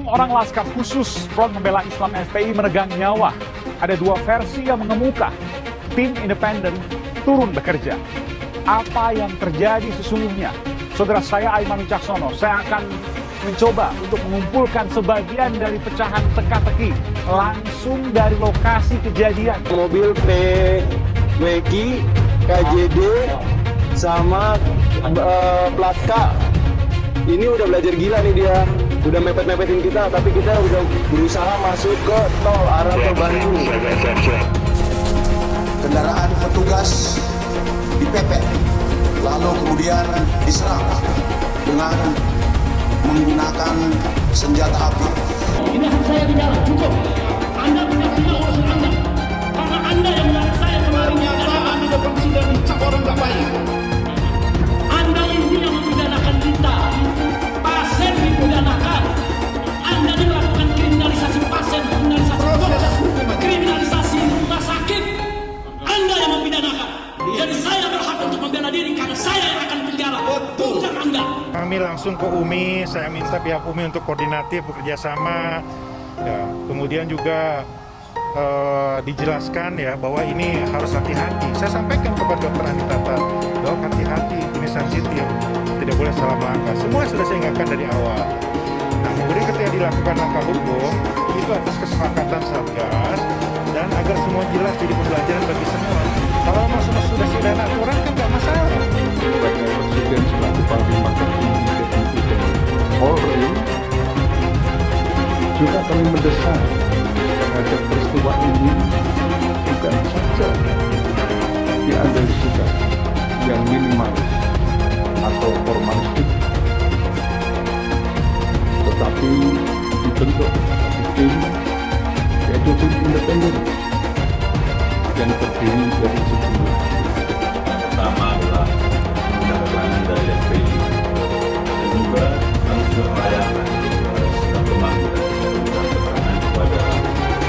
orang laskar khusus Front Pembela Islam FPI menegang nyawa. Ada dua versi yang mengemuka. Tim independen turun bekerja. Apa yang terjadi sesungguhnya? Saudara saya Aiman Wicaksono, saya akan mencoba untuk mengumpulkan sebagian dari pecahan teka-teki langsung dari lokasi kejadian. Mobil PWQ, KJD, sama plat K. Ini udah belajar gila nih dia. Udah mepet-mepetin kita, tapi kita udah berusaha masuk ke tol arah ke Bandung. Kendaraan petugas dipepet, lalu kemudian diserang dengan menggunakan senjata api. Ini hak saya di jalan, cukup. Anda tidak terima urusan Anda. Karena Anda yang menarik saya kemarin. Ternyata Anda dapat sudah dicap orang tak baik. Anda ini yang memidanakan kita. Pasien dipidanakan. Anda ini melakukan kriminalisasi pasien, kriminalisasi dokter, kriminalisasi rumah sakit. Anda yang mempidanakan. Jadi saya berhak untuk membela diri karena saya yang akan penjara. Bukan Anda. Kami langsung ke UMI, saya minta pihak UMI untuk koordinatif bekerja sama. Ya, kemudian juga dijelaskan ya bahwa ini harus hati-hati. Saya sampaikan kepada Dr. Anitata, dok hati-hati, ini sensitif, tidak boleh salah langkah. Semua sudah saya ingatkan dari awal. Nah, kemudian ketika dilakukan langkah hukum, itu atas kesepakatan Satgas dan agar semua jelas jadi pembelajaran bagi semua. Kalau memang sudah ada aturan kan nggak masalah. Sebagai Presiden selaku Panglima tertinggi Polri juga kami mendesak terhadap peristiwa ini bukan saja dianalisa yang minimalis atau formalistik, tetapi dibentuk tim, yaitu tim independen yang terdiri dari sejumlah. Pertama adalah keterangan dari FPI dan juga kami juga melayangkan surat pemanggilan dan keterangan kepada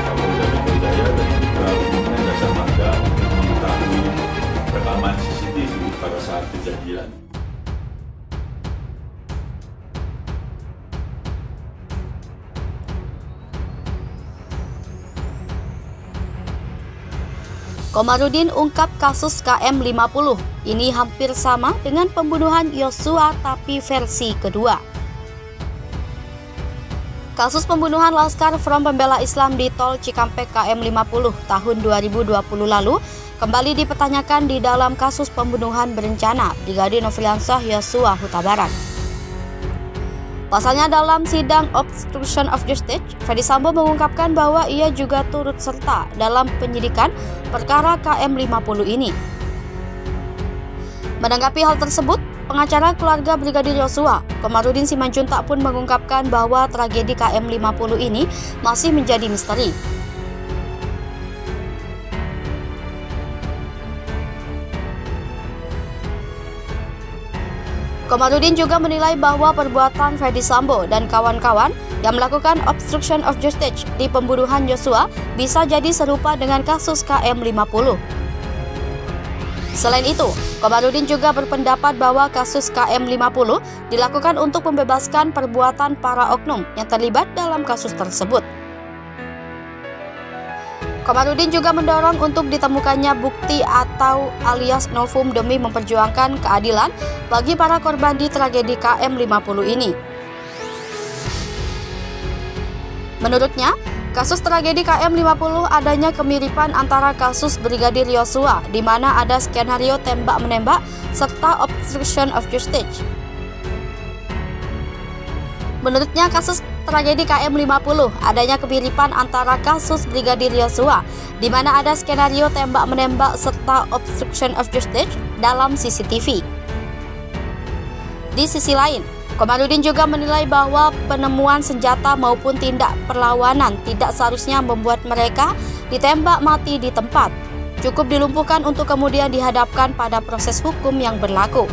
Kapolda Metro Jaya dan juga Kementerian Jasa Marga untuk mengetahui rekaman CCTV pada saat kejadian. Komarudin ungkap kasus KM50. Ini hampir sama dengan pembunuhan Yosua tapi versi kedua. Kasus pembunuhan Laskar Front Pembela Islam di Tol Cikampek KM50 tahun 2020 lalu kembali dipertanyakan di dalam kasus pembunuhan berencana Brigadir Nofriansah Yosua Huta Barat. Pasalnya dalam sidang obstruction of justice, Ferdy Sambo mengungkapkan bahwa ia juga turut serta dalam penyidikan perkara KM50 ini. Menanggapi hal tersebut, pengacara keluarga Brigadir Yosua, Komarudin Simanjuntak pun mengungkapkan bahwa tragedi KM50 ini masih menjadi misteri. Komarudin juga menilai bahwa perbuatan Ferdy Sambo dan kawan-kawan yang melakukan obstruction of justice di pembunuhan Yosua bisa jadi serupa dengan kasus KM50. Selain itu, Komarudin juga berpendapat bahwa kasus KM50 dilakukan untuk membebaskan perbuatan para oknum yang terlibat dalam kasus tersebut. Komarudin juga mendorong untuk ditemukannya bukti atau alias novum demi memperjuangkan keadilan bagi para korban di tragedi KM50 ini. Menurutnya, kasus tragedi KM50 adanya kemiripan antara kasus Brigadir Yosua di mana ada skenario tembak-menembak serta obstruction of justice. Menurutnya kasus tragedi KM50 adanya kemiripan antara kasus Brigadir Yosua di mana ada skenario tembak-menembak serta obstruction of justice dalam CCTV. Di sisi lain, Komarudin juga menilai bahwa penemuan senjata maupun tindak perlawanan tidak seharusnya membuat mereka ditembak mati di tempat. Cukup dilumpuhkan untuk kemudian dihadapkan pada proses hukum yang berlaku.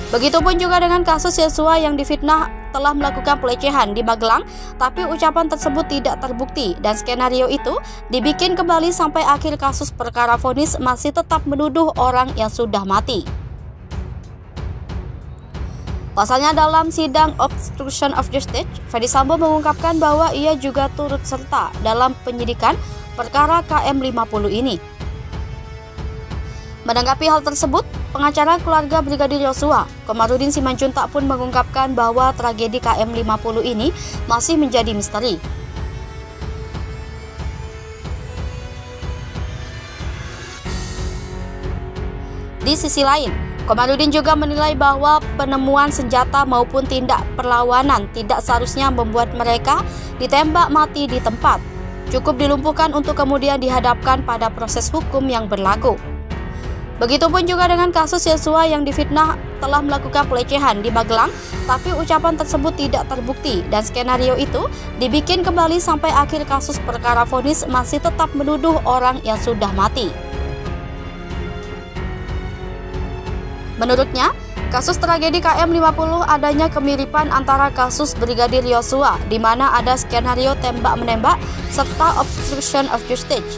Begitupun juga dengan kasus Yosua yang difitnah telah melakukan pelecehan di Magelang, tapi ucapan tersebut tidak terbukti dan skenario itu dibikin kembali sampai akhir kasus perkara vonis masih tetap menuduh orang yang sudah mati. Pasalnya dalam sidang obstruction of justice, Ferdy Sambo mengungkapkan bahwa ia juga turut serta dalam penyidikan perkara KM50 ini. Menanggapi hal tersebut, pengacara keluarga Brigadir Yosua, Komarudin Simanjuntak pun mengungkapkan bahwa tragedi KM50 ini masih menjadi misteri. Di sisi lain, Komarudin juga menilai bahwa penemuan senjata maupun tindak perlawanan tidak seharusnya membuat mereka ditembak mati di tempat. Cukup dilumpuhkan untuk kemudian dihadapkan pada proses hukum yang berlaku. Begitupun juga dengan kasus Yosua yang difitnah telah melakukan pelecehan di Magelang, tapi ucapan tersebut tidak terbukti dan skenario itu dibikin kembali sampai akhir kasus perkara vonis masih tetap menuduh orang yang sudah mati. Menurutnya, kasus tragedi KM50 adanya kemiripan antara kasus Brigadir Yosua, di mana ada skenario tembak-menembak serta obstruction of justice.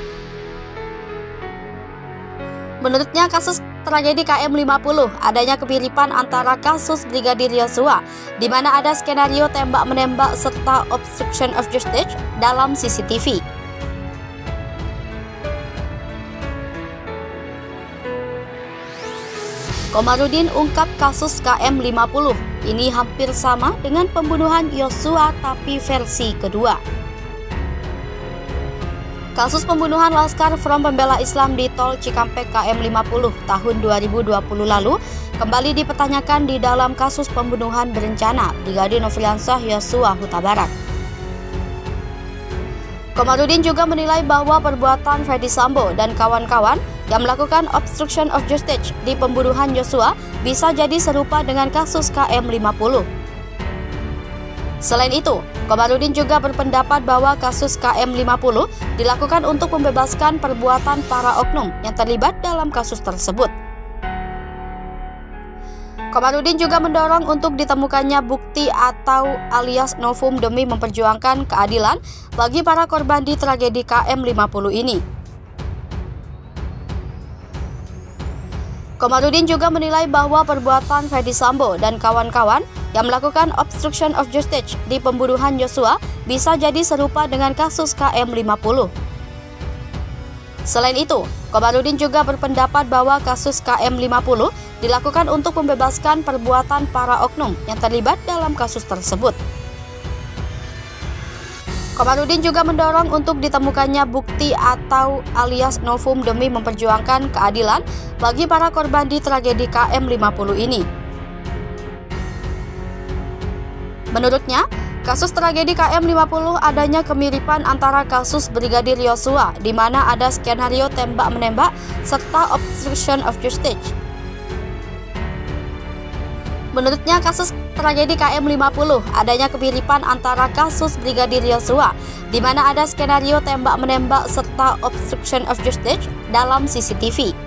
Menurutnya, kasus tragedi KM50 adanya kemiripan antara kasus Brigadir Yosua, di mana ada skenario tembak-menembak serta obstruction of justice dalam CCTV. Komarudin ungkap kasus KM50 ini hampir sama dengan pembunuhan Yosua tapi versi kedua. Kasus pembunuhan Laskar Front Pembela Islam di Tol Cikampek KM50 tahun 2020 lalu kembali dipertanyakan di dalam kasus pembunuhan berencana Brigadir Nofriansah Yosua Huta Barat. Komarudin juga menilai bahwa perbuatan Ferdy Sambo dan kawan-kawan yang melakukan obstruction of justice di pembunuhan Yosua bisa jadi serupa dengan kasus KM50. Selain itu, Komarudin juga berpendapat bahwa kasus KM50 dilakukan untuk membebaskan perbuatan para oknum yang terlibat dalam kasus tersebut. Komarudin juga mendorong untuk ditemukannya bukti atau alias novum demi memperjuangkan keadilan bagi para korban di tragedi KM50 ini. Komarudin juga menilai bahwa perbuatan Ferdy Sambo dan kawan-kawan yang melakukan obstruction of justice di pembunuhan Yosua bisa jadi serupa dengan kasus KM50. Selain itu, Komarudin juga berpendapat bahwa kasus KM50 dilakukan untuk membebaskan perbuatan para oknum yang terlibat dalam kasus tersebut. Komarudin juga mendorong untuk ditemukannya bukti atau alias novum demi memperjuangkan keadilan bagi para korban di tragedi KM50 ini. Menurutnya, kasus tragedi KM50 adanya kemiripan antara kasus Brigadir Yosua, di mana ada skenario tembak-menembak serta obstruction of justice. Menurutnya, kasus tragedi KM50 adanya kemiripan antara kasus Brigadir Yosua, di mana ada skenario tembak-menembak serta obstruction of justice dalam CCTV.